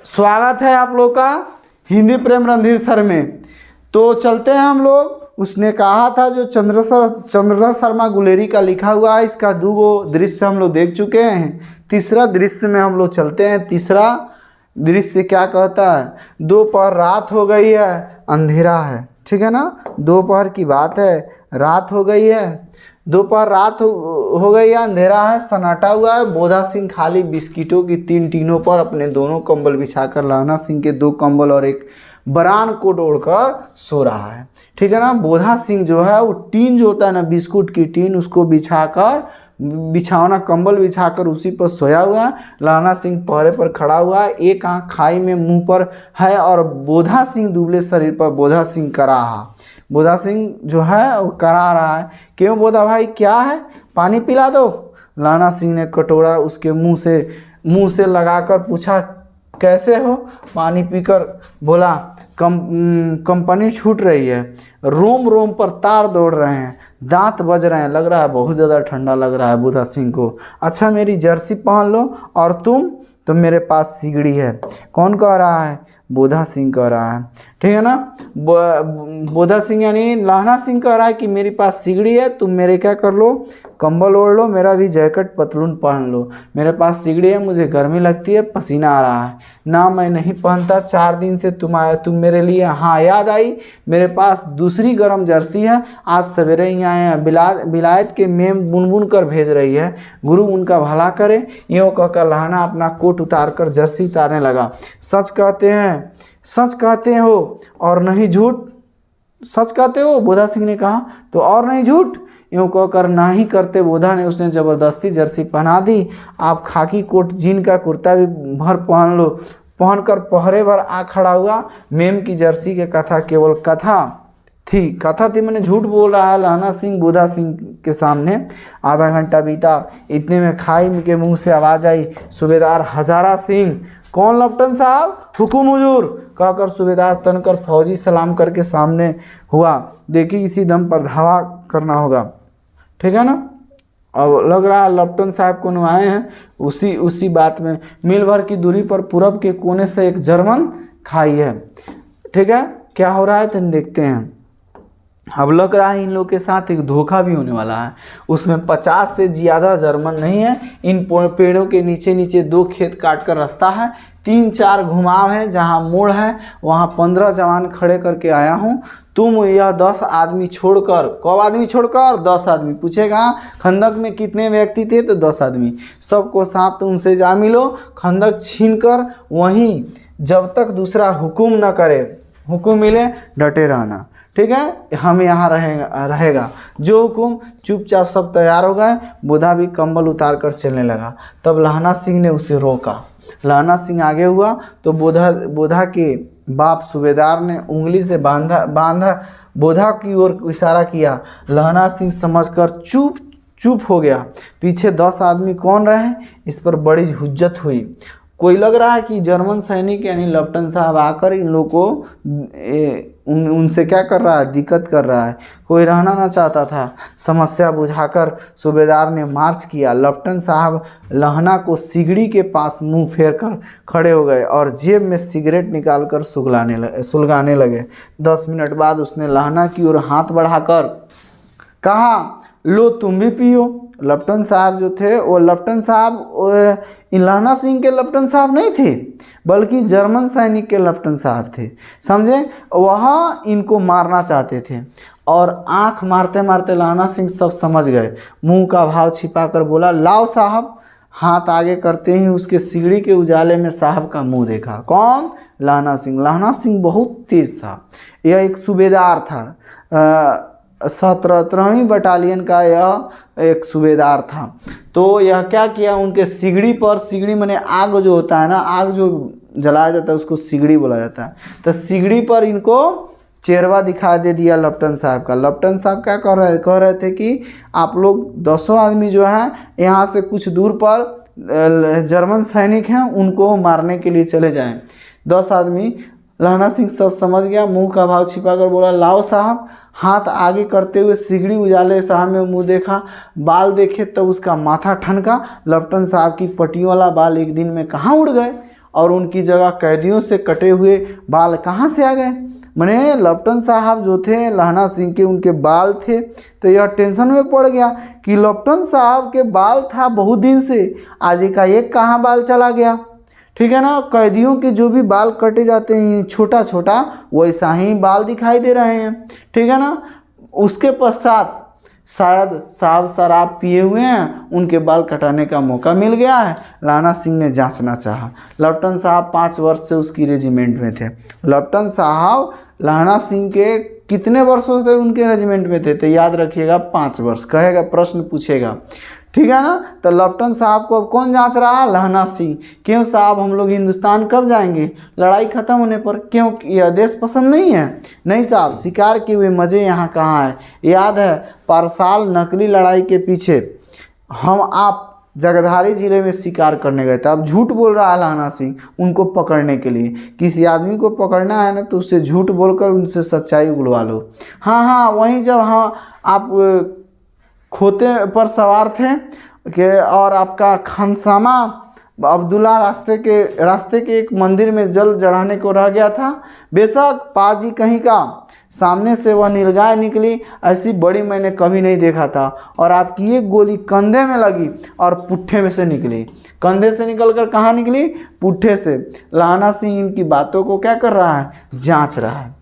स्वागत है आप लोग का हिंदी प्रेम रणधीर सर में। तो चलते हैं हम लोग। उसने कहा था जो चंद्रधर शर्मा गुलेरी का लिखा हुआ है, इसका दो दृश्य हम लोग देख चुके हैं। तीसरा दृश्य में हम लोग चलते हैं। तीसरा दृश्य क्या कहता है? दोपहर रात हो गई है, अंधेरा है। ठीक है ना, दोपहर की बात है, रात हो गई है, दोपहर रात हो गई है, अंधेरा है, सन्नाटा हुआ है। बोधा सिंह खाली बिस्किटों की 3 टीनों पर अपने दोनों कंबल बिछाकर लहना सिंह के 2 कंबल और एक बरान को ओढ़कर सो रहा है। ठीक है ना, बोधा सिंह जो है वो टीन जो होता है ना, बिस्कुट की टीन, उसको बिछाकर बिछावना कंबल बिछाकर उसी पर सोया हुआ है। लहना सिंह पहरे पर खड़ा हुआ है, एक आंख खाई में मुंह पर है और बोधा सिंह दुबले शरीर पर बोधा सिंह का रहा। बोधा सिंह जो है वो करा रहा है। क्यों बोधा भाई, क्या है, पानी पिला दो। लहना सिंह ने कटोरा उसके मुंह से लगाकर पूछा, कैसे हो? पानी पीकर बोला, कंपनी छूट रही है, रोम रोम पर तार दौड़ रहे हैं, दांत बज रहे हैं, लग रहा है बहुत ज़्यादा ठंडा लग रहा है बोधा सिंह को। अच्छा मेरी जर्सी पहन लो। और तुम मेरे पास सिगड़ी है। कौन कह रहा है? बोधा सिंह कह रहा है। ठीक है ना, बोधा सिंह यानी लहना सिंह कह रहा है कि मेरे पास सिगड़ी है, तुम मेरे क्या कर लो, कंबल ओढ़ लो, मेरा भी जैकेट पतलून पहन लो। मेरे पास सिगड़ी है, मुझे गर्मी लगती है, पसीना आ रहा है ना, मैं नहीं पहनता। 4 दिन से तुम मेरे लिए। हाँ याद आई, मेरे पास दूसरी गर्म जर्सी है, आज सवेरे ही आए हैं, बिलायत के मेम बुन कर भेज रही है, गुरु उनका भला करे। यूँ कहकर लहना अपना कोट उतार कर जर्सी उतारने लगा। सच कहते हो और नहीं झूठ? सच कहते हो, बोधा सिंह ने कहा। तो और नहीं झूठ? यूँ कहकर ना ही करते बोधा ने उसने ज़बरदस्ती जर्सी पहना दी। आप खाकी कोट जीन का कुर्ता भी भर पहन लो। पहनकर पहरे भर आ खड़ा हुआ। मेम की जर्सी के कथा केवल कथा थी, मैंने झूठ बोल रहा है लहना सिंह बोधा सिंह के सामने। आधा घंटा बीता, इतने में खाई के मुंह से आवाज़ आई, सूबेदार हजारा सिंह। कौन लेफ्टिनेंट साहब? हुकुम हुजूर, कहकर सूबेदार तनकर फौजी सलाम करके सामने हुआ। देखिए इसी दम पर धावा करना होगा। ठीक है ना, अब लग रहा है लेफ्टिनेंट साहब को आए हैं। उसी बात में मील भर की दूरी पर पूरब के कोने से एक जर्मन खाई है। ठीक है, क्या हो रहा है तो देखते हैं। अब लग रहा है इन लोग के साथ एक धोखा भी होने वाला है। उसमें 50 से ज़्यादा जर्मन नहीं है। इन पेड़ों के नीचे 2 खेत काट कर रास्ता है, 3-4 घुमाव है, जहां मोड़ है वहां 15 जवान खड़े करके आया हूं। तुम यह 10 आदमी छोड़कर, कब आदमी छोड़कर? 10 आदमी। पूछेगा खंदक में कितने व्यक्ति थे? तो 10 आदमी। सबको साथ उनसे जा मिलो, खंदक छीनकर वहीं जब तक दूसरा हुक्म न करे, हुक्म मिले डटे रहना। ठीक है, हम यहाँ रहेगा। जो हुकुम, चुपचाप सब तैयार हो गए। बोधा भी कंबल उतार कर चलने लगा। तब लहना सिंह ने उसे रोका। लहना सिंह आगे हुआ तो बोधा के बाप सूबेदार ने उंगली से बांधा बोधा की ओर इशारा किया। लहना सिंह समझकर चुप हो गया। पीछे 10 आदमी कौन रहे, इस पर बड़ी हुज्जत हुई। कोई लग रहा है कि जर्मन सैनिक यानी लेफ्टिनेंट साहब आकर इन लोग को उनसे क्या कर रहा है, दिक्कत कर रहा है। कोई रहना ना चाहता था। समस्या बुझाकर सूबेदार ने मार्च किया। लेफ्टिनेंट साहब लहना को सिगड़ी के पास मुंह फेर कर खड़े हो गए और जेब में सिगरेट निकालकर सुलगाने लगे। 10 मिनट बाद उसने लहना की ओर हाथ बढ़ाकर कहा, लो तुम भी पियो। लेफ्टिनेंट साहब जो थे वो लेफ्टिनेंट साहब लहना सिंह के लेफ्टिनेंट साहब नहीं थे, बल्कि जर्मन सैनिक के लेफ्टिनेंट साहब थे। समझे, वह इनको मारना चाहते थे। और आंख मारते मारते लहना सिंह सब समझ गए। मुंह का भाव छिपाकर बोला, लाओ साहब। हाथ आगे करते ही उसके सिगड़ी के उजाले में साहब का मुंह देखा। कौन? लहना सिंह। लहना सिंह बहुत तेज था। यह एक सूबेदार था, 17वीं बटालियन का यह एक सूबेदार था। तो यह क्या किया, उनके सिगड़ी माने आग जो होता है ना, आग जो जलाया जाता है उसको सिगड़ी बोला जाता है। तो सिगड़ी पर इनको चेहरा दिखा दे दिया लेफ्टिनेंट साहब का। लेफ्टिनेंट साहब क्या कह रहे थे कि आप लोग 10 आदमी जो है यहाँ से कुछ दूर पर जर्मन सैनिक हैं, उनको मारने के लिए चले जाएं। 10 आदमी। लहना सिंह सब समझ गया। मुंह का भाव छिपाकर बोला, लाओ साहब। हाथ आगे करते हुए सिगड़ी उजाले साहब में मुंह देखा। बाल देखे तब उसका माथा ठनका। लेफ्टिनेंट साहब की पट्टियों वाला बाल एक दिन में कहाँ उड़ गए। और उनकी जगह कैदियों से कटे हुए बाल कहाँ से आ गए। मैंने लेफ्टिनेंट साहब जो थे लहना सिंह के, उनके बाल थे, तो यह टेंशन में पड़ गया कि लेफ्टिनेंट साहब के बाल था बहुत दिन से, आज एकाएक कहाँ बाल चला गया। ठीक है ना, कैदियों के जो भी बाल कटे जाते हैं छोटा छोटा, वैसा ही बाल दिखाई दे रहे हैं। ठीक है ना, उसके पश्चात शायद साहब शराब पिए हुए हैं, उनके बाल कटाने का मौका मिल गया है। लहना सिंह ने जांचना चाहा। लेफ्टिनेंट साहब 5 वर्ष से उसकी रेजिमेंट में थे। लेफ्टिनेंट साहब लहना सिंह के कितने वर्षों से उनके रेजिमेंट में थे, तो याद रखिएगा 5 वर्ष। कहेगा, प्रश्न पूछेगा, ठीक है ना। तो लेफ्टिनेंट साहब को अब कौन जांच रहा है? लहना सिंह। क्यों साहब, हम लोग हिंदुस्तान कब जाएंगे? लड़ाई खत्म होने पर। क्यों, यह देश पसंद नहीं है? नहीं साहब, शिकार के हुए मज़े यहाँ कहाँ है। याद है पारसाल नकली लड़ाई के पीछे हम आप जगधारी जिले में शिकार करने गए थे। अब झूठ बोल रहा है लहना सिंह उनको पकड़ने के लिए। किसी आदमी को पकड़ना है ना, तो उससे झूठ बोलकर उनसे सच्चाई उगलवा लो। हाँ, वहीं जब आप खोते पर सवार थे कि और आपका खानसामा अब्दुल्ला रास्ते के एक मंदिर में जल चढ़ाने को रह गया था। बेशक पाजी कहीं का, सामने से वह नीलगाय निकली, ऐसी बड़ी मैंने कभी नहीं देखा था। और आपकी एक गोली कंधे में लगी और पुट्ठे में से निकली। कंधे से निकलकर कहाँ निकली? पुट्ठे से। लहना सिंह इनकी बातों को क्या कर रहा है? जांच रहा है।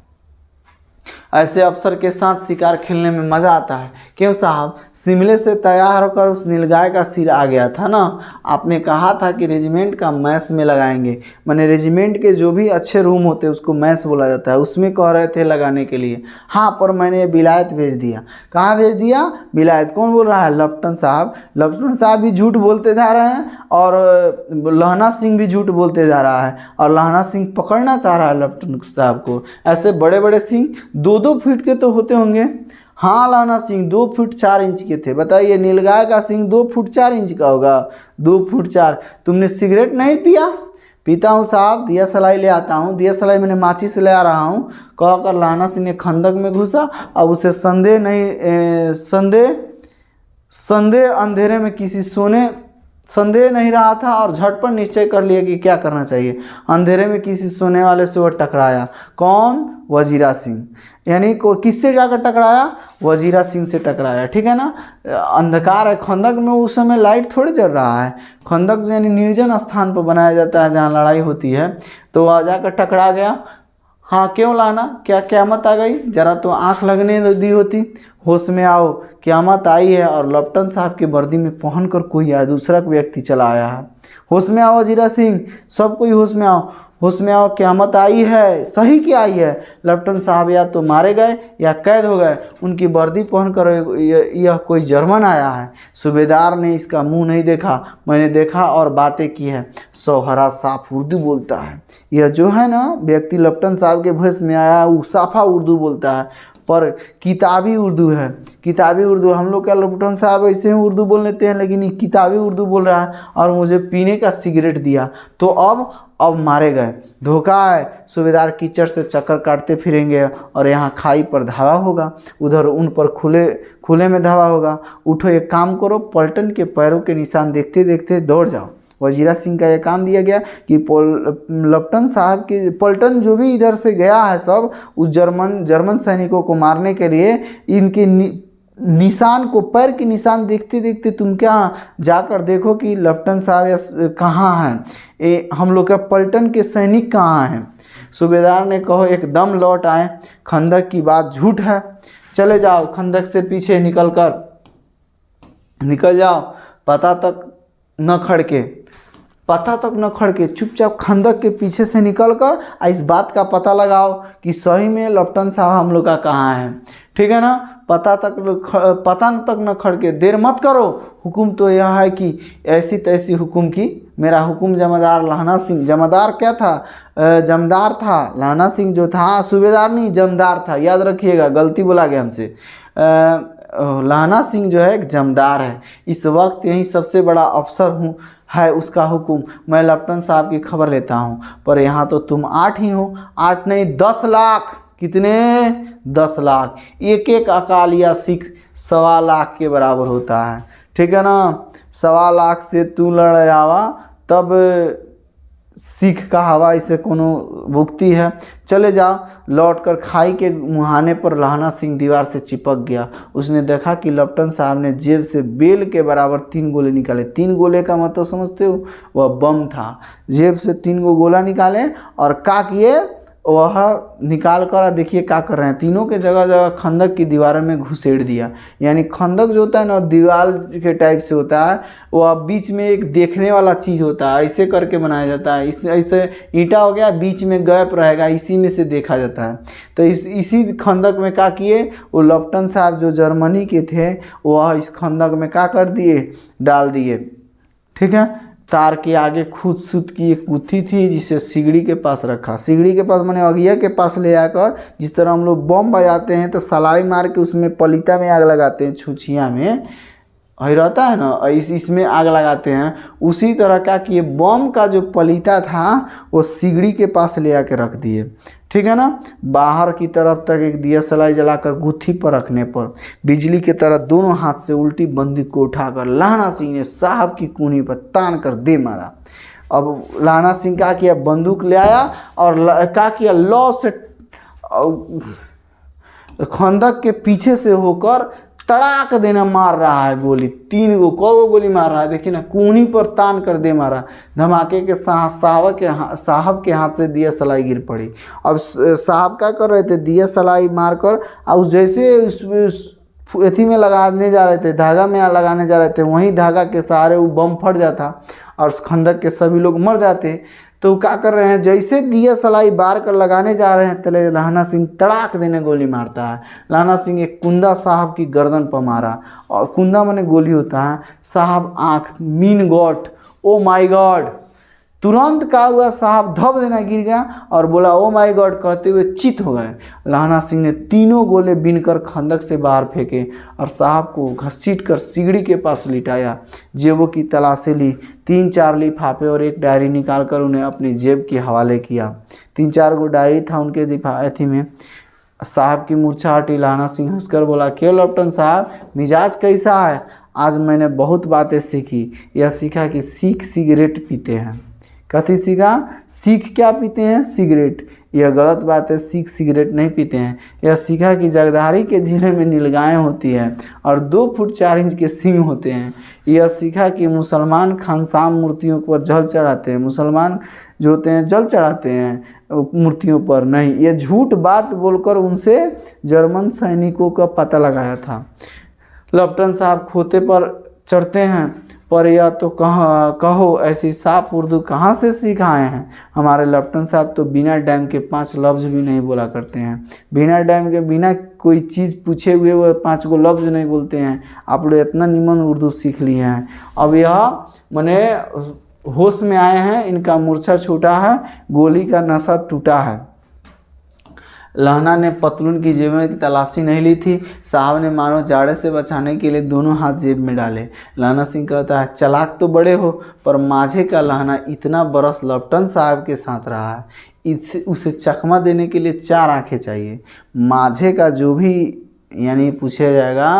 ऐसे अफसर के साथ शिकार खेलने में मज़ा आता है। क्यों साहब, शिमले से तैयार होकर उस नीलगाय का सिर आ गया था ना। आपने कहा था कि रेजिमेंट का मैस में लगाएंगे, मैंने रेजिमेंट के जो भी अच्छे रूम होते हैं उसको मैस बोला जाता है, उसमें कह रहे थे लगाने के लिए। हाँ, पर मैंने विलायत भेज दिया। कहाँ भेज दिया? विलायत। कौन बोल रहा है? लेफ्टिनेंट साहब। लेफ्टिनेंट साहब भी झूठ बोलते जा रहे हैं और लहना सिंह भी झूठ बोलते जा रहा है, और लहना सिंह पकड़ना चाह रहा है लेफ्टिनेंट साहब को। ऐसे बड़े बड़े सिंह 2-2 फीट के तो होते होंगे। हाँ, लहना सिंह 2 फीट 4 इंच के थे। बताइए, नीलगाय का सिंह 2 फीट 4 इंच का होगा? 2 फीट 4। तुमने सिगरेट नहीं पिया? पीता हूँ साहब, दिया सलाई ले आता हूँ, दिया सलाई मैंने माची से ले आ रहा हूँ, कहकर लहना सिंह ने खंदक में घुसा। अब उसे संदेह अंधेरे में किसी संदेह नहीं रहा था, और झटपट निश्चय कर लिया कि क्या करना चाहिए। अंधेरे में किसी सोने वाले से वह टकराया। कौन? वजीरा सिंह। यानी को किससे जाकर टकराया? वजीरा सिंह से टकराया। ठीक है ना, अंधकार है खंदक में, उस समय लाइट थोड़ी जल रहा है। खंदक यानी निर्जन स्थान पर बनाया जाता है जहाँ लड़ाई होती है, तो वह जाकर टकरा गया। हाँ, क्यों लाना, क्या क़यामत आ गई? जरा तो आंख लगने दी होती। होश में आओ, क़यामत आई है, और लेफ्टिनेंट साहब की वर्दी में पहनकर कोई दूसरा व्यक्ति चला आया है। होश में आओ वजीरा सिंह, सब कोई होश में आओ, होश में आओ, क़यामत आई है। सही क्या आई है? लेफ्टिनेंट साहब या तो मारे गए या कैद हो गए। उनकी वर्दी पहनकर यह कोई जर्मन आया है। सूबेदार ने इसका मुंह नहीं देखा, मैंने देखा और बातें की है। सौहरा साफ उर्दू बोलता है। यह जो है ना व्यक्ति लेफ्टिनेंट साहब के भेष में आया, वो साफा उर्दू बोलता है, पर किताबी उर्दू है। किताबी उर्दू, हम लोग क्या लेफ्टिनेंट साहब ऐसे ही उर्दू बोल लेते हैं, लेकिन ये किताबी उर्दू बोल रहा है। और मुझे पीने का सिगरेट दिया, तो अब मारे गए। धोखा है, सूबेदार कीचड़ से चक्कर काटते फिरेंगे, और यहाँ खाई पर धावा होगा, उधर उन पर खुले में धावा होगा। उठो, एक काम करो, पलटन के पैरों के निशान देखते देखते दौड़ जाओ। वजीरा सिंह का यह काम दिया गया कि लेफ्टिनेंट साहब के पलटन जो भी इधर से गया है सब, उस जर्मन सैनिकों को मारने के लिए इनके निशान को, पैर के निशान देखते देखते तुम क्या जाकर देखो कि लेफ्टिनेंट साहब कहाँ हैं, हम लोग का पलटन के सैनिक कहाँ हैं। सूबेदार ने कहो एकदम लौट आए, खंदक की बात झूठ है, चले जाओ खंदक से पीछे निकल जाओ, पता तक न खड़के चुपचाप खंदक के पीछे से निकलकर इस बात का पता लगाओ कि सही में लेफ्टिनेंट साहब हम लोग का कहाँ है। ठीक है ना, पता तक न खड़के, देर मत करो। हुक्म तो यह है कि ऐसी तैसी हुक्म की, मेरा हुक्म जमादार लहना सिंह, जमादार क्या था? जमदार था। लहना सिंह जो था सूबेदार नहीं, जमदार था, याद रखिएगा, गलती बोला गया हमसे। लहना सिंह जो है एक जमदार है। इस वक्त यही सबसे बड़ा अफसर हूँ, है उसका हुक्म, मैं लेफ्टिनेंट साहब की खबर लेता हूँ। पर यहाँ तो तुम 8 ही हो, 8 नहीं 10 लाख। कितने? 10 लाख। एक एक अकालिया सिख 1.25 लाख के बराबर होता है। ठीक है ना, 1.25 लाख से तू लड़ आवा, तब सीख का हवा इसे कोनो भुगती है, चले जाओ। लौट कर खाई के मुहाने पर लहना सिंह दीवार से चिपक गया। उसने देखा कि लेफ्टिनेंट साहब ने जेब से बेल के बराबर 3 गोले निकाले। 3 गोले का मतलब समझते हो, वह बम था। जेब से 3 गोला निकाले और क्या किए, वह निकाल कर देखिए क्या कर रहे हैं, तीनों के जगह जगह खंदक की दीवारों में घुसेड़ दिया। यानी खंदक जो होता है ना, दीवार के टाइप से होता है, वह बीच में एक देखने वाला चीज़ होता है, ऐसे करके बनाया जाता है। इस ऐसे ईंटा हो गया, बीच में गैप रहेगा, इसी में से देखा जाता है। तो इसी खंदक में क्या किए, वो लेफ्टिनेंट साहब जो जर्मनी के थे, वह इस खंदक में क्या कर दिए, डाल दिए। ठीक है। तार के आगे खुद सुत की एक गुत्थी थी, जिसे सिगड़ी के पास रखा। सिगड़ी के पास माने अगिया के पास ले आकर, जिस तरह हम लोग बम बजाते हैं तो सलाई मार के उसमें पलीता में आग लगाते हैं, छुछिया में ही रहता है ना, इसमें आग लगाते हैं। उसी तरह का कि ये बम का जो पलीता था वो सिगड़ी के पास ले आके रख दिए। ठीक है ना। बाहर की तरफ तक एक दिया सलाई जलाकर गुत्थी पर रखने पर बिजली की तरह दोनों हाथ से उल्टी बंदूक को उठाकर लहना सिंह ने साहब की कूनी पर तान कर दे मारा। अब लहना सिंह क्या किया, बंदूक ले आया और क्या किया, लौ से खंदक के पीछे से होकर तड़ाक देना मार रहा है गोली। 3 गोली मार रहा है, देखिए ना, कूनी पर तान कर दे मारा। धमाके के साहब के हाथ से दिया सलाई गिर पड़ी। अब साहब क्या कर रहे थे, दिया सलाई मारकर और जैसे उस एथी में लगाने जा रहे थे, धागा में लगाने जा रहे थे, वहीं धागा के सहारे वो बम फट जाता और उस खंदक के सभी लोग मर जाते। तो क्या कर रहे हैं, जैसे दिया सलाई बार कर लगाने जा रहे हैं, तले लहना सिंह तड़ाक देने गोली मारता है। लहना सिंह एक कुंदा साहब की गर्दन पर मारा, और कुंदा माने गोली होता है। साहब आँख, मीन गॉड, ओ माई गॉड। तुरंत क्या हुआ, साहब धब देना गिर गया और बोला ओ माई गॉड कहते हुए चित हो गए। लहना सिंह ने 3 गोले बीनकर खंदक से बाहर फेंके और साहब को घसीट कर सिगड़ी के पास लिटाया। जेबों की तलाशी ली, 3-4 लिफाफे और एक डायरी निकालकर उन्हें अपनी जेब के हवाले किया। 3-4 गो डायरी था उनके अथी में। साहब की मूर्छा हटी। लहना सिंह हंसकर बोला, क्यों लेफ्टिनेंट साहब, मिजाज कैसा है? आज मैंने बहुत बातें सीखी। यह सीखा कि सिख सिगरेट पीते हैं। कथी सीखा? सिख क्या पीते हैं? सिगरेट। यह गलत बात है, सिख सिगरेट नहीं पीते हैं। यह सीखा कि जगधारी के जिले में नीलगाय होती है और 2 फुट 4 इंच के सींग होते हैं। यह सीखा कि मुसलमान खानसाम मूर्तियों पर जल चढ़ाते हैं। मुसलमान जो होते हैं जल चढ़ाते हैं मूर्तियों पर नहीं। यह झूठ बात बोलकर उनसे जर्मन सैनिकों का पता लगाया था। लेफ्टिनेंट साहब खोते पर चढ़ते हैं, पर यह तो कहो ऐसी साफ उर्दू कहाँ से सीख आए हैं? हमारे लेफ्टिनेंट साहब तो बिना डैम के 5 लफ्ज़ भी नहीं बोला करते हैं। बिना डैम के, बिना कोई चीज़ पूछे हुए वो 5 गो लफ्ज़ नहीं बोलते हैं। आप लोग इतना निमन उर्दू सीख लिए हैं। अब यह मने होश में आए हैं, इनका मूर्छा छूटा है, गोली का नशा टूटा है। लहना ने पतलून की जेब में तलाशी नहीं ली थी। साहब ने मानो जाड़े से बचाने के लिए दोनों हाथ जेब में डाले। लहना सिंह कहता है, चलाक तो बड़े हो, पर माझे का लहना इतना बरस लेफ्टिनेंट साहब के साथ रहा है, उसे चकमा देने के लिए 4 आंखें चाहिए। माझे का जो भी यानी पूछा जाएगा,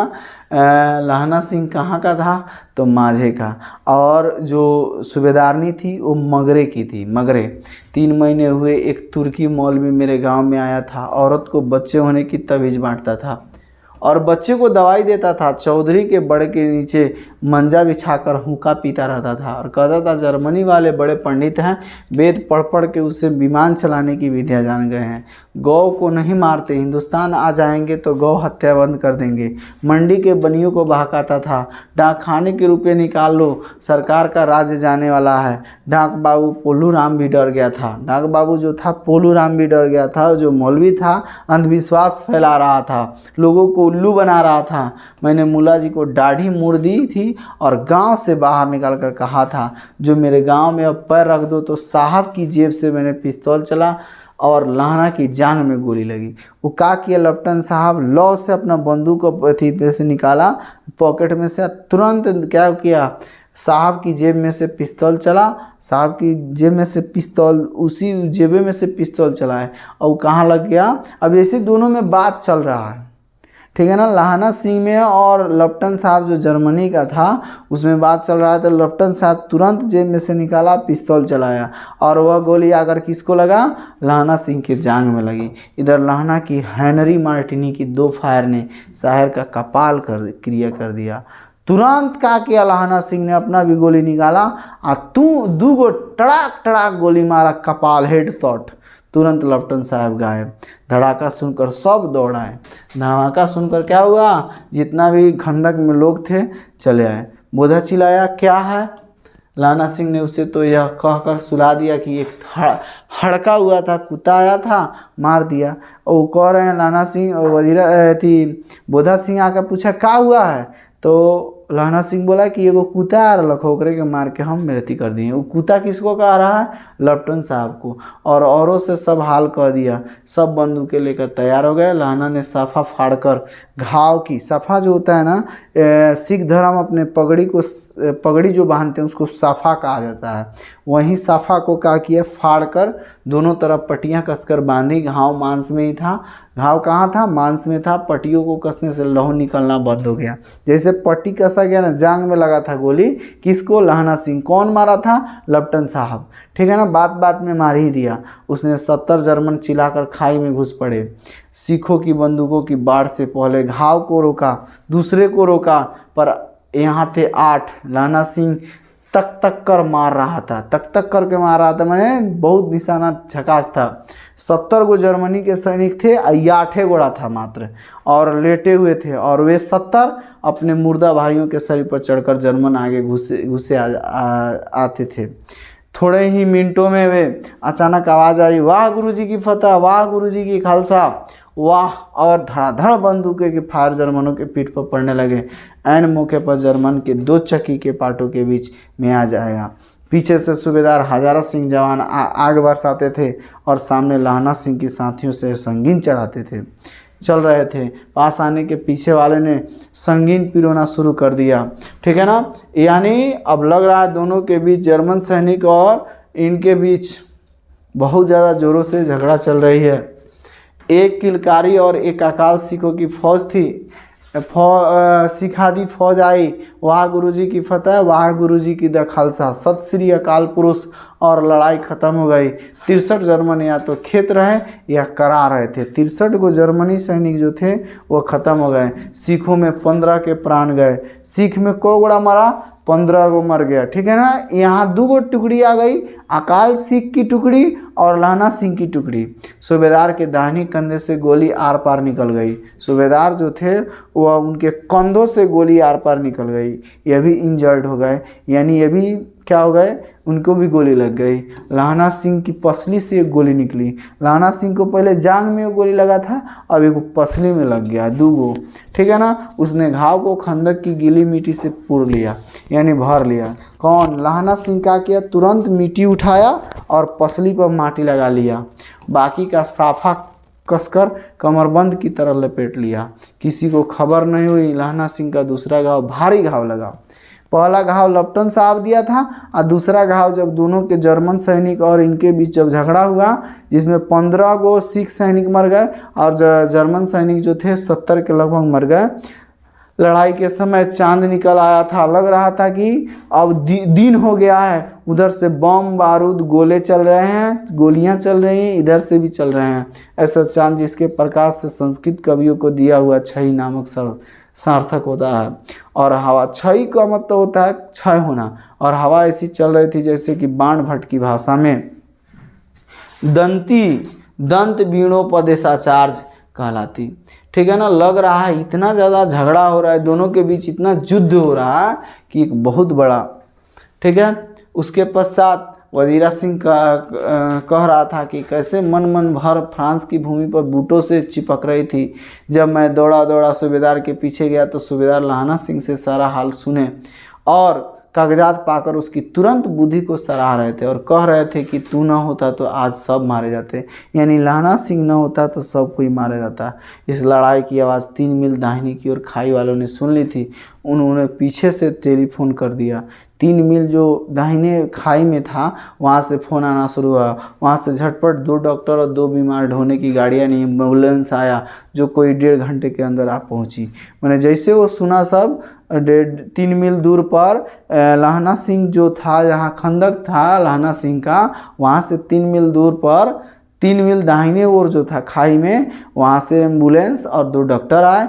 लहना सिंह कहाँ का था? तो माझे का। और जो सूबेदारनी थी वो मगरे की थी। मगरे 3 महीने हुए एक तुर्की मौलवी मेरे गांव में आया था। औरत को बच्चे होने की तवीज़ बांटता था और बच्चे को दवाई देता था। चौधरी के बड़े के नीचे मंजा बिछाकर हुक्का पीता रहता था और कहता था जर्मनी वाले बड़े पंडित हैं, वेद पढ़ पढ़ के उसे विमान चलाने की विद्या जान गए हैं। गौ को नहीं मारते, हिंदुस्तान आ जाएंगे तो गौ हत्या बंद कर देंगे। मंडी के बनियों को बहकाता था, डाक खाने के रुपये निकाल लो, सरकार का राज्य जाने वाला है। डाक बाबू पोलू राम भी डर गया था। डाक बाबू जो था पोलू राम भी डर गया था। जो मौलवी था अंधविश्वास फैला रहा था, लोगों को उल्लू बना रहा था। मैंने मुल्ला जी को दाढ़ी मोड़ दी थी और गांव से बाहर निकाल कर कहा था, जो मेरे गांव में अब पैर रख दो तो साहब की जेब से मैंने पिस्तौल चला और लहना की जांग में गोली लगी। वो क्या किया, लेफ्टिनेंट साहब लौ से अपना बंदूक अथी पे से निकाला, पॉकेट में से तुरंत क्या किया, साहब की जेब में से पिस्तौल चला। साहब की जेब में से पिस्तौल, उसी जेबे में से पिस्तौल चलाए और कहाँ लग गया। अब ऐसे दोनों में बात चल रहा है, ठीक है ना। लाहना सिंह में और लेफ्टन साहब जो जर्मनी का था उसमें बात चल रहा है, तो लेफ्टन साहब तुरंत जेब में से निकाला, पिस्तौल चलाया और वह गोली आकर किसको लगा, लाहना सिंह के जांघ में लगी। इधर लाहना की हेनरी मार्टिनी की 2 फायर ने शायर का कपाल क्रिया कर दिया। तुरंत क्या किया, लाहना सिंह ने अपना भी गोली निकाला और दू गो टड़ाक टड़ाक गोली मारा, कपाल हेड शॉट। तुरंत लेफ्टन साहब गायब। धड़ाका सुनकर सब दौड़ाए। धमाका सुनकर क्या हुआ, जितना भी खंदक में लोग थे चले आए। बोधा चिल्लाया क्या है। लाहना सिंह ने उसे तो यह कहकर सुला दिया कि एक हड़का हुआ था, कुत्ता आया था, मार दिया। और वो कह रहे हैं लाहना सिंह और वजीरा थी बोधा सिंह आकर पूछा क्या हुआ है, तो लाहना सिंह बोला कि एगो कुत्ता आ रहा खोकरे के मार के हम मेहती कर दिए। वो कुत्ता किसको कह रहा है, लेफ्टन साहब को। और औरों से सब हाल कह दिया। सब बंदूकें लेकर तैयार हो गए। लाहना ने साफा फाड़कर घाव की, साफा जो होता है ना, सिख धर्म अपने पगड़ी जो बांधते हैं उसको साफा कहा जाता है। वहीं साफा को क्या किया, फाड़कर दोनों तरफ पट्टियां कसकर बांधी। घाव मांस में ही था। घाव कहाँ था, मांस में था। पट्टियों को कसने से लहू निकलना बंद हो गया। जैसे पट्टी कसा गया ना, जांग में लगा था गोली, किसको, लाहना सिंह। कौन मारा था, लेफ्टन साहब, ठीक है ना। बात बात में मार ही दिया उसने। 70 जर्मन चिल्लाकर खाई में घुस पड़े। सिखों की बंदूकों की बाढ़ से पहले घाव को रोका, दूसरे को रोका, पर यहाँ थे 8। लाहना सिंह तक कर मार रहा था, तक करके मार रहा था, मैंने बहुत निशाना झकास था। 70 गो जर्मनी के सैनिक थे, 8 गोड़ा था मात्र, और लेटे हुए थे। और वे 70 अपने मुर्दा भाइयों के शरीर पर चढ़कर जर्मन आगे घुसे आते थे। थोड़े ही मिनटों में वे अचानक आवाज़ आई, वाह गुरुजी की फतह, वाह गुरुजी की खालसा, वाह। और धड़ाधड़ बंदूकें के फायर जर्मनों के पीठ पर पड़ने लगे। ऐन मौके पर जर्मन के 2 चक्की के पाटों के बीच में आ जाएगा। पीछे से सूबेदार हजारा सिंह जवान आग बरसाते थे और सामने लाहना सिंह के साथियों से संगीन चल रहे थे। पास आने के पीछे वाले ने संगीन पिरोना शुरू कर दिया, ठीक है ना। यानी अब लग रहा है दोनों के बीच, जर्मन सैनिक और इनके बीच बहुत ज़्यादा ज़ोरों से झगड़ा चल रही है। एक किलकारी और एक अकाल सिखों की फौज थी। सिखादी फौज आई, वाह गुरुजी की फतह, वाह गुरुजी की द खालसा, सत श्री अकाल पुरुष। और लड़ाई खत्म हो गई। 63 जर्मन या तो खेत रहे या करा रहे थे। 63 को जर्मनी सैनिक जो थे वो खत्म हो गए। सिखों में 15 के प्राण गए। सिख में को गोड़ा मरा, 15 को मर गया, ठीक है ना। यहाँ 2 गो टुकड़ी आ गई, अकाल सिख की टुकड़ी और लाहना सिंह की टुकड़ी। सूबेदार के दाहिने कंधे से गोली आर पार निकल गई। सूबेदार जो थे वह उनके कंधों से गोली आर पार निकल गई। ये भी इंजर्ड हो गए, यानी ये भी क्या हो गए, उनको भी गोली लग गई। लाहना सिंह की पसली से एक गोली निकली। लाहना सिंह को पहले जांघ में गोली लगा था, अब एक पसली में लग गया, 2 गो, ठीक है ना। उसने घाव को खंदक की गीली मिट्टी से पूर लिया, यानी भर लिया। कौन, लाहना सिंह क्या किया, तुरंत मिट्टी उठाया और पसली पर माटी लगा लिया। बाकी का साफा कसकर कमरबंद की तरह लपेट लिया। किसी को खबर नहीं हुई। लाहना सिंह का दूसरा घाव भारी घाव लगा। पहला घाव लेफ्टन साहब दिया था और दूसरा घाव जब दोनों के जर्मन सैनिक और इनके बीच जब झगड़ा हुआ, जिसमें 15 गो सिख सैनिक मर गए और जर्मन सैनिक जो थे 70 के लगभग मर गए। लड़ाई के समय चांद निकल आया था। लग रहा था कि अब दिन हो गया है। उधर से बम बारूद गोले चल रहे हैं, गोलियां चल रही हैं, इधर से भी चल रहे हैं। ऐसा चांद जिसके प्रकाश से संस्कृत कवियों को दिया हुआ छई नामक सार्थक होता है। और हवा, छई का मतलब होता है क्षय होना, और हवा ऐसी चल रही थी जैसे कि बाण भट्ट की भाषा में दंत वीणोपदेशाचार्य कहलाती, ठीक है ना। लग रहा है इतना ज़्यादा झगड़ा हो रहा है, दोनों के बीच इतना युद्ध हो रहा है कि एक बहुत बड़ा, ठीक है। उसके पश्चात वजीरा सिंह कह रहा था कि कैसे मन भर फ्रांस की भूमि पर बूटों से चिपक रही थी। जब मैं दौड़ा सूबेदार के पीछे गया तो सूबेदार लाहना सिंह से सारा हाल सुने और कागजात पाकर उसकी तुरंत बुद्धि को सराह रहे थे और कह रहे थे कि तू न होता तो आज सब मारे जाते, यानी लाहना सिंह न होता तो सब कोई मारा जाता। इस लड़ाई की आवाज़ 3 मील दाहिनी की ओर खाई वालों ने सुन ली थी। उन्होंने पीछे से टेलीफोन कर दिया। 3 मील जो दाहिने खाई में था वहाँ से फ़ोन आना शुरू हुआ। वहाँ से झटपट 2 डॉक्टर और 2 बीमार ढोने की गाड़ियाँ नहीं, एम्बुलेंस आया जो कोई 1.5 घंटे के अंदर आ पहुँची। मैंने जैसे वो सुना सब 3 मील दूर पर लहना सिंह जो था, जहाँ खंदक था लहना सिंह का, वहाँ से 3 मील दूर पर 3 मील दाहिने ओर जो था खाई में, वहाँ से एम्बुलेंस और 2 डॉक्टर आए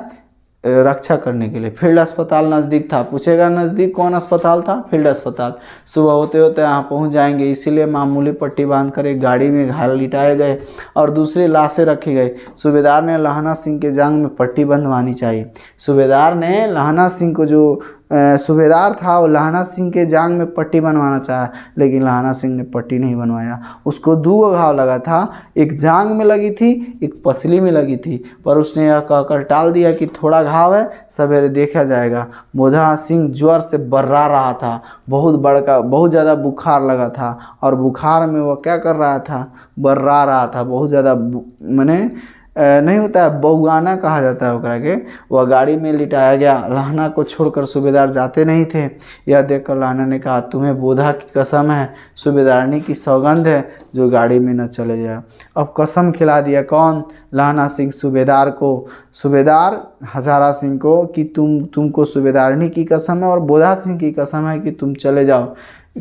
रक्षा करने के लिए। फील्ड अस्पताल नज़दीक था। पूछेगा नज़दीक कौन अस्पताल था? फील्ड अस्पताल। सुबह होते होते यहाँ पहुँच जाएंगे, इसीलिए मामूली पट्टी बांध कर एक गाड़ी में घायल लिटाए गए और दूसरी लाशें रखी गई। सूबेदार ने लहना सिंह के जांग में पट्टी बंधवानी चाहिए। सूबेदार ने लहना सिंह को, जो सूबेदार था वो लहना सिंह के जांग में पट्टी बनवाना चाहा, लेकिन लहना सिंह ने पट्टी नहीं बनवाया। उसको 2 घाव लगा था, एक जांग में लगी थी, एक पसली में लगी थी, पर उसने यह कहकर टाल दिया कि थोड़ा घाव है, सवेरे देखा जाएगा। बोधा सिंह ज्वर से बर्रा रहा था, बहुत ज़्यादा बुखार लगा था और बुखार में वह क्या कर रहा था? बर्रा रहा था बहुत ज़्यादा, मैंने नहीं होता है, बउआना कहा जाता है ओकरा के। वह गाड़ी में लिटाया गया। लहना को छोड़कर सूबेदार जाते नहीं थे। यह देखकर लहना ने कहा, तुम्हें बोधा की कसम है, सूबेदारनी की सौगंध है, जो गाड़ी में न चले जाए। अब कसम खिला दिया कौन? लहना सिंह सूबेदार को, सूबेदार हजारा सिंह को, कि तुमको सूबेदारनी की कसम है और बोधा सिंह की कसम है कि तुम चले जाओ,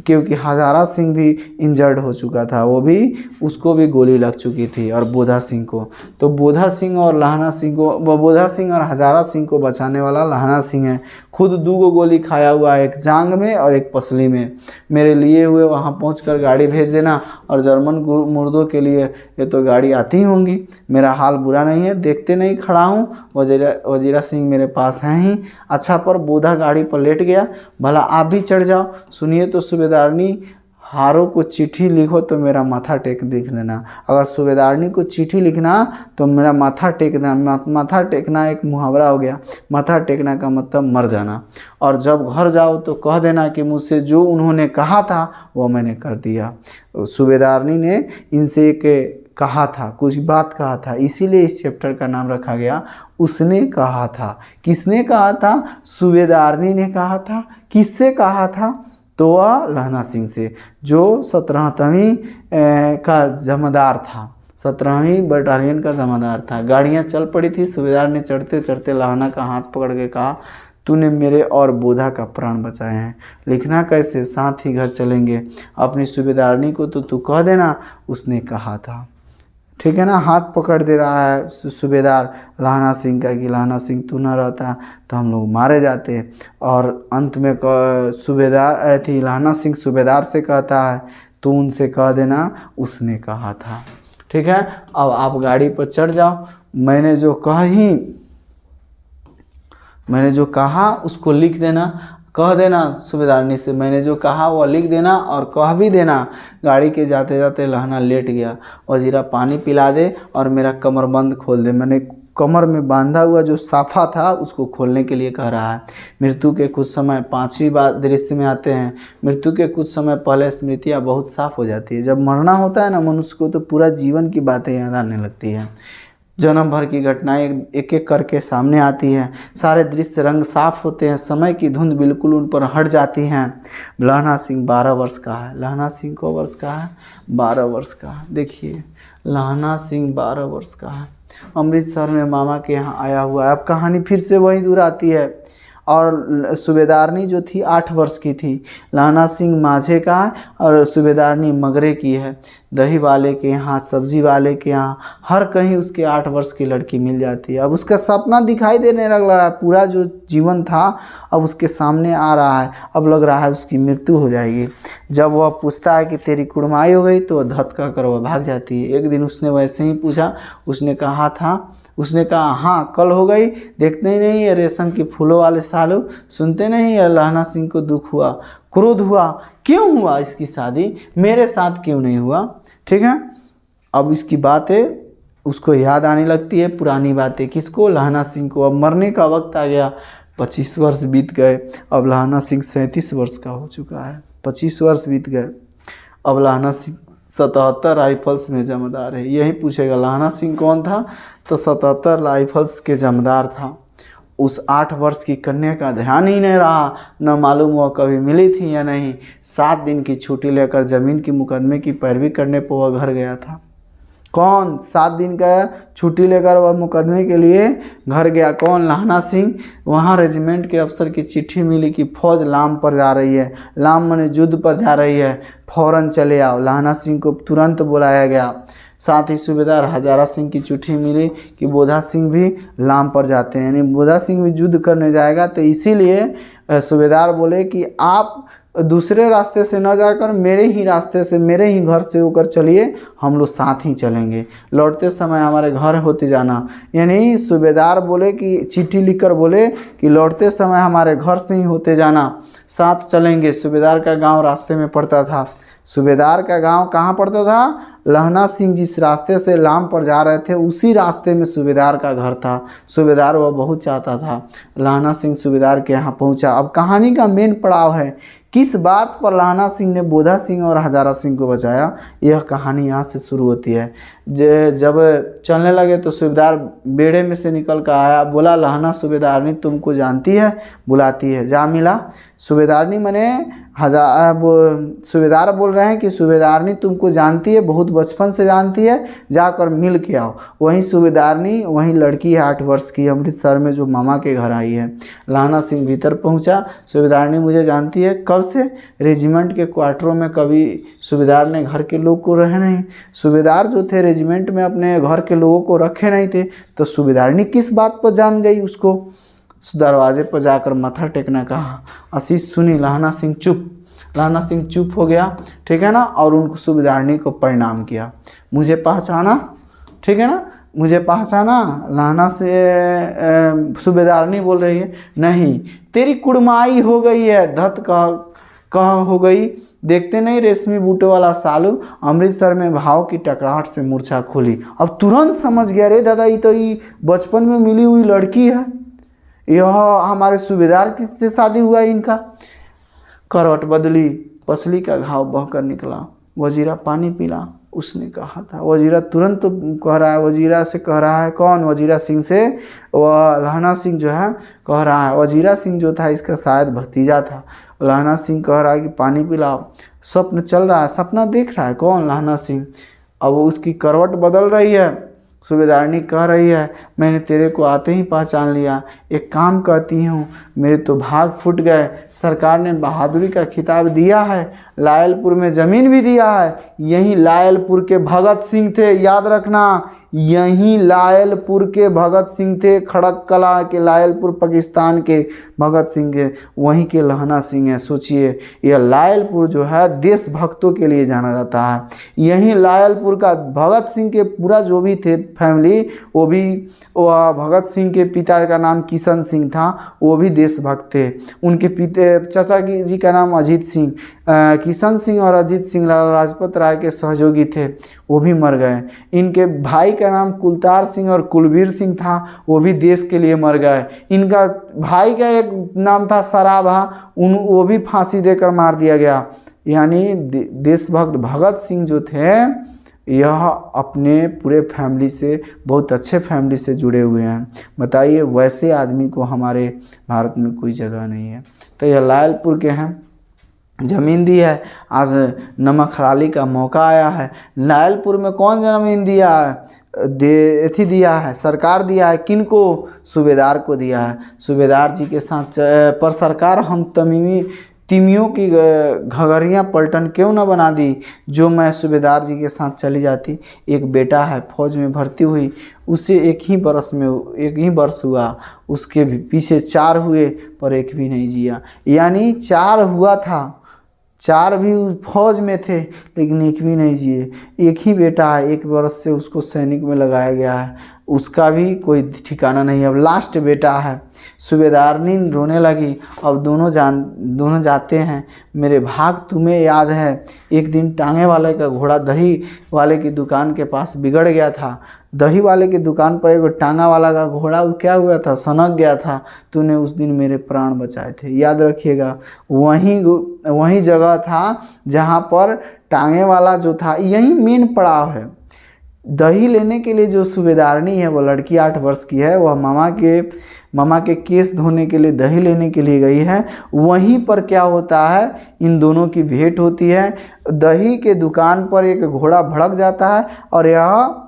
क्योंकि हजारा सिंह भी इंजर्ड हो चुका था, वो भी, उसको भी गोली लग चुकी थी, और बोधा सिंह को। तो बोधा सिंह और लहना सिंह को, बोधा सिंह और हजारा सिंह को बचाने वाला लहना सिंह है। खुद 2 गोली खाया हुआ है, एक जांग में और एक पसली में। मेरे लिए हुए वहाँ पहुंचकर गाड़ी भेज देना, और जर्मन मुर्दों के लिए ये तो गाड़ी आती होंगी। मेरा हाल बुरा नहीं है, देखते नहीं खड़ा हूँ, वजीरा सिंह मेरे पास हैं ही। अच्छा, पर बोधा गाड़ी पर लेट गया, भला आप भी चढ़ जाओ। सुनिए तो सूबेदारनी, हारों को चिट्ठी लिखो तो मेरा माथा टेक देख लेना। अगर सूबेदारनी को चिट्ठी लिखना तो मेरा माथा टेकना। माथा टेकना एक मुहावरा हो गया। माथा टेकना का मतलब मर जाना। और जब घर जाओ तो कह देना कि मुझसे जो उन्होंने कहा था वो मैंने कर दिया। सूबेदारनी ने इनसे एक कहा था, कुछ बात कहा था, इसीलिए इस चैप्टर का नाम रखा गया उसने कहा था। किसने कहा था? सूबेदारनी ने कहा था। किससे कहा था? तो वह लहना सिंह से, जो 17वीं का जमादार था, 17वीं बटालियन का जमादार था। गाड़ियाँ चल पड़ी थी। सूबेदार ने चढ़ते चढ़ते लहना का हाथ पकड़ के कहा, तूने मेरे और बोधा का प्राण बचाए हैं। लिखना कैसे? साथ ही घर चलेंगे। अपनी सूबेदारनी को तो तू कह देना उसने कहा था। ठीक है ना? हाथ पकड़ दे रहा है सूबेदार लहना सिंह का कि लहना सिंह तू न रहता तो हम लोग मारे जाते। और अंत में सूबेदार थी लहना सिंह सूबेदार से कहता है, तो उनसे कह देना उसने कहा था। ठीक है, अब आप गाड़ी पर चढ़ जाओ। मैंने जो कहा उसको लिख देना, कह देना सूबेदारनी से, मैंने जो कहा वो लिख देना और कह भी देना। गाड़ी के जाते जाते लहना लेट गया। वजीरा पानी पिला दे और मेरा कमरबंद खोल दे। मैंने कमर में बांधा हुआ जो साफा था उसको खोलने के लिए कह रहा है। मृत्यु के कुछ समय, 5वीं बात दृश्य में आते हैं, मृत्यु के कुछ समय पहले स्मृतियाँ बहुत साफ हो जाती है। जब मरना होता है ना मनुष्य को, तो पूरा जीवन की बातें याद आने लगती है। जन्म भर की घटनाएं एक एक करके सामने आती हैं। सारे दृश्य रंग साफ होते हैं। समय की धुंध बिल्कुल उन पर हट जाती हैं। लहना सिंह 12 वर्ष का है। लहना सिंह को वर्ष का है? 12 वर्ष का है। देखिए, लहना सिंह 12 वर्ष का है। अमृतसर में मामा के यहाँ आया हुआ है। अब कहानी फिर से वहीं दूर आती है। और सूबेदारनी जो थी 8 वर्ष की थी। लहना सिंह माझे का है और सूबेदारनी मगरे की है। दही वाले के यहाँ, सब्जी वाले के यहाँ, हर कहीं उसके 8 वर्ष की लड़की मिल जाती है। अब उसका सपना दिखाई देने लग रहा है। पूरा जो जीवन था अब उसके सामने आ रहा है। अब लग रहा है उसकी मृत्यु हो जाएगी। जब वह पूछता है कि तेरी कुड़माई हो गई, तो वह धत्का कर वह भाग जाती है। एक दिन उसने वैसे ही पूछा, उसने कहा हाँ कल हो गई। देखते ही नहीं है रेशम की फूलों वाले सालू, सुनते नहीं है। लहना सिंह को दुख हुआ, क्रोध हुआ। क्यों हुआ इसकी शादी? मेरे साथ क्यों नहीं हुआ? ठीक है, अब इसकी बातें उसको याद आने लगती है, पुरानी बातें। किसको? लहना सिंह को। अब मरने का वक्त आ गया। 25 वर्ष बीत गए। अब लहना सिंह 37 वर्ष का हो चुका है। 25 वर्ष बीत गए। अब लहना सिंह 77 राइफल्स में जमादार है। यही पूछेगा लहना सिंह कौन था? तो 77 राइफल्स के जमादार था। उस 8 वर्ष की कन्या का ध्यान ही नहीं रहा, न मालूम हुआ कभी मिली थी या नहीं। 7 दिन की छुट्टी लेकर ज़मीन की मुकदमे की पैरवी करने पर वह घर गया था। कौन? 7 दिन का छुट्टी लेकर वह मुकदमे के लिए घर गया। कौन? लहना सिंह। वहाँ रेजिमेंट के अफसर की चिट्ठी मिली कि फौज लाम पर जा रही है। लाम माने युद्ध पर जा रही है, फौरन चले आओ। लहना सिंह को तुरंत बुलाया गया। साथ ही सूबेदार हजारा सिंह की चिट्ठी मिली कि बोधा सिंह भी लाम पर जाते हैं, यानी बोधा सिंह भी युद्ध करने जाएगा। तो इसीलिए सूबेदार बोले कि आप दूसरे रास्ते से न जाकर मेरे ही रास्ते से, मेरे ही घर से होकर चलिए, हम लोग साथ ही चलेंगे, लौटते समय हमारे घर होते जाना। यानी सूबेदार बोले कि चिट्ठी लिखकर बोले कि लौटते समय हमारे घर से ही होते जाना, साथ चलेंगे। सूबेदार का गांव रास्ते में पड़ता था। सूबेदार का गांव कहाँ पड़ता था? लहना सिंह जिस रास्ते से लाम पर जा रहे थे उसी रास्ते में सूबेदार का घर था। सूबेदार वह बहुत चाहता था। लहना सिंह सूबेदार के यहाँ पहुँचा। अब कहानी का मेन पड़ाव है, किस बात पर लहना सिंह ने बोधा सिंह और हजारा सिंह को बचाया, यह कहानी यहाँ से शुरू होती है। जब चलने लगे तो सूबेदार बेड़े में से निकल कर आया, बोला लहना तुमको जानती है, बुलाती है, जा मिला। सूबेदारनी मने सूबेदार बोल रहे हैं कि सूबेदारनी तुमको जानती है, बहुत बचपन से जानती है, जाकर मिल के आओ। वहीं सूबेदारनी, वहीं लड़की है 8 वर्ष की, अमृतसर में जो मामा के घर आई है। लहना सिंह भीतर पहुंचा। सूबेदारनी मुझे जानती है, कब से? रेजिमेंट के क्वार्टरों में कभी सूबेदार ने घर के लोग को रहे नहीं। सूबेदार जो थे रेजिमेंट में अपने घर के लोगों को रखे नहीं थे, तो सूबेदारनी किस बात पर जान गई उसको? दरवाजे पर जाकर माथा टेकना कहा। आशीष सुनी। लहना सिंह चुप। लहना सिंह चुप हो गया, ठीक है ना, और उनको सूबेदारनी को प्रणाम किया। मुझे पहचाना, ठीक है ना, मुझे पहचाना? लहना से सूबेदारनी बोल रही है, नहीं, तेरी कुड़माई हो गई है, धत कह हो गई। देखते नहीं रेशमी बूटे वाला सालू अमृतसर में भाव की टकराहट से मूर्छा खुली। अब तुरंत समझ गया, रे दादा, ये तो ये बचपन में मिली हुई लड़की है, यह हमारे सूबेदार से शादी हुआ इनका। करवट बदली, पसली का घाव बहकर निकला। वजीरा पानी पीला, उसने कहा था। वजीरा तुरंत तो कह रहा है, वजीरा से कह रहा है, कौन? वजीरा सिंह से वह लहना सिंह जो है कह रहा है। वजीरा सिंह जो था इसका शायद भतीजा था। लहना सिंह कह रहा है कि पानी पिलाओ। स्वप्न चल रहा है, सपना देख रहा है। कौन? लहना सिंह। अब उसकी करवट बदल रही है। सूबेदारनी कह रही है, मैंने तेरे को आते ही पहचान लिया, एक काम कहती हूँ, मेरे तो भाग फूट गए। सरकार ने बहादुरी का खिताब दिया है, लायलपुर में ज़मीन भी दिया है। यहीं लायलपुर के भगत सिंह थे, याद रखना, यहीं लायलपुर के भगत सिंह थे। खड़क कला के लायलपुर पाकिस्तान के भगत सिंह के, वहीं के लहना सिंह है। सोचिए, यह लायलपुर जो है देशभक्तों के लिए जाना जाता है। यहीं लायलपुर का भगत सिंह के पूरा जो भी थे फैमिली, वो भी भगत सिंह के पिता का नाम किशन सिंह था, वो भी देशभक्त थे। उनके चाचा जी का नाम अजीत सिंह। किशन सिंह और अजीत सिंह लाला लाजपत राय के सहयोगी थे, वो भी मर गए। इनके भाई का नाम कुलतार सिंह और कुलवीर सिंह था, वो भी देश के लिए मर गए। इनका भाई का एक नाम था सराभा, वो भी फांसी देकर मार दिया गया। यानी देशभक्त भगत सिंह जो थे, यह अपने पूरे फैमिली से, बहुत अच्छे फैमिली से जुड़े हुए हैं। बताइए, वैसे आदमी को हमारे भारत में कोई जगह नहीं है। तो यह लायलपुर के हैं, ज़मीन दी है। आज नमक हलाली का मौका आया है। लायलपुर में कौन ज़मीन दिया है? दिया है, सरकार दिया है। किनको? सूबेदार को दिया है। सूबेदार जी के साथ पर सरकार हम तिमियों की घगरियाँ पलटन क्यों न बना दी, जो मैं सूबेदार जी के साथ चली जाती। एक बेटा है, फौज में भर्ती हुई, उसे एक ही वर्ष हुआ, उसके भी पीछे 4 हुए पर एक भी नहीं जिया। यानी 4 हुआ था, 4 भी फौज में थे लेकिन एक भी नहीं जिए। एक ही बेटा है, 1 वर्ष से उसको सैनिक में लगाया गया है, उसका भी कोई ठिकाना नहीं है। अब लास्ट बेटा है। सूबेदारनी रोने लगी। अब दोनों जाते हैं। मेरे भाग तुम्हें याद है, एक दिन टांगे वाले का घोड़ा दही वाले की दुकान के पास बिगड़ गया था। दही वाले की दुकान पर एक टांगा वाला का घोड़ा क्या हुआ था? सनक गया था। तूने उस दिन मेरे प्राण बचाए थे, याद रखिएगा। वही जगह था जहाँ पर टांगे वाला जो था, यही मेन पड़ाव है। दही लेने के लिए जो सूबेदारनी है वो लड़की 8 वर्ष की है, वह मामा के केस धोने के लिए दही लेने के लिए गई है। वहीं पर क्या होता है, इन दोनों की भेंट होती है। दही के दुकान पर एक घोड़ा भड़क जाता है और यह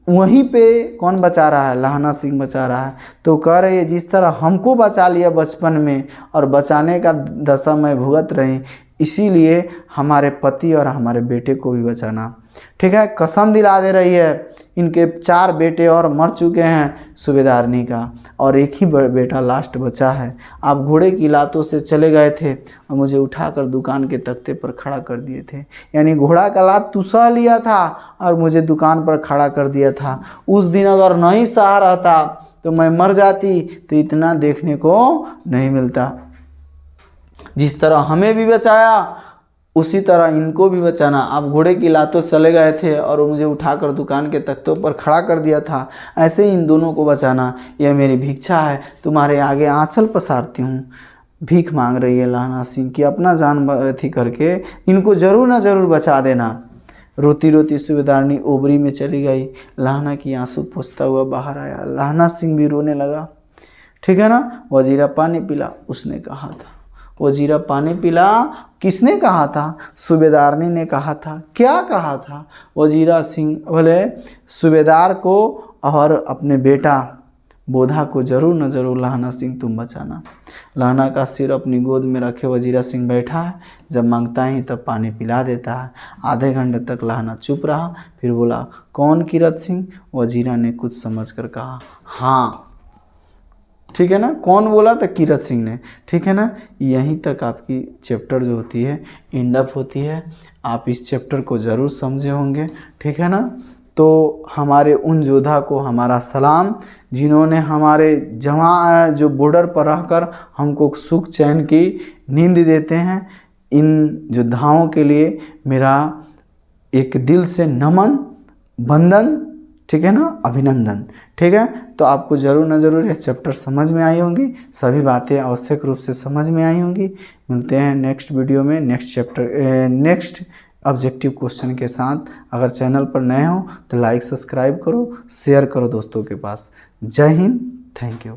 वहीं पे कौन बचा रहा है, लहना सिंह बचा रहा है। तो कह रही है जिस तरह हमको बचा लिया बचपन में और बचाने का दशा मैं भुगत रही, इसीलिए हमारे पति और हमारे बेटे को भी बचाना। ठीक है, कसम दिला दे रही है। इनके 4 बेटे और मर चुके हैं सूबेदारनी का, और एक ही बेटा लास्ट बचा है। आप घोड़े की लातों से चले गए थे और मुझे उठाकर दुकान के तख्ते पर खड़ा कर दिए थे। यानी घोड़ा का लात तू सह लिया था और मुझे दुकान पर खड़ा कर दिया था। उस दिन अगर नहीं सहा रहता तो मैं मर जाती, तो इतना देखने को नहीं मिलता। जिस तरह हमें भी बचाया उसी तरह इनको भी बचाना। आप घोड़े की लातों चले गए थे और मुझे उठाकर दुकान के तख्तों पर खड़ा कर दिया था, ऐसे ही इन दोनों को बचाना। यह मेरी भिक्षा है, तुम्हारे आगे आंचल पसारती हूँ। भीख मांग रही है लहना सिंह की, अपना जान अथी करके इनको ज़रूर ना ज़रूर बचा देना। रोती रोती सूबेदारनी ओबरी में चली गई। लहना की आंसू पोंछता हुआ बाहर आया। लहना सिंह भी रोने लगा। ठीक है ना। वजीरा पानी पिला, उसने कहा था। वजीरा पानी पिला किसने कहा था, सूबेदारनी ने कहा था। क्या कहा था, वजीरा सिंह बोले सूबेदार को और अपने बेटा बोधा को जरूर न जरूर लहना सिंह तुम बचाना। लहना का सिर अपनी गोद में रखे वजीरा सिंह बैठा है। जब मांगता ही तब पानी पिला देता है। आधे घंटे तक लहना चुप रहा, फिर बोला कौन कीरत सिंह। वजीरा ने कुछ समझकर कहा हाँ। ठीक है ना, कौन बोला था, कीरत सिंह ने। ठीक है ना। यहीं तक आपकी चैप्टर जो होती है एंड अप होती है। आप इस चैप्टर को ज़रूर समझे होंगे। ठीक है ना। तो हमारे उन योद्धा को हमारा सलाम, जिन्होंने हमारे जो बॉर्डर पर रहकर हमको सुख चैन की नींद देते हैं। इन योद्धाओं के लिए मेरा एक दिल से नमन, वंदन, ठीक है ना, अभिनंदन। ठीक है। तो आपको ज़रूर न ज़रूर यह चैप्टर समझ में आई होंगी, सभी बातें आवश्यक रूप से समझ में आई होंगी। मिलते हैं नेक्स्ट वीडियो में नेक्स्ट ऑब्जेक्टिव क्वेश्चन के साथ। अगर चैनल पर नए हो तो लाइक सब्सक्राइब करो, शेयर करो दोस्तों के पास। जय हिंद, थैंक यू।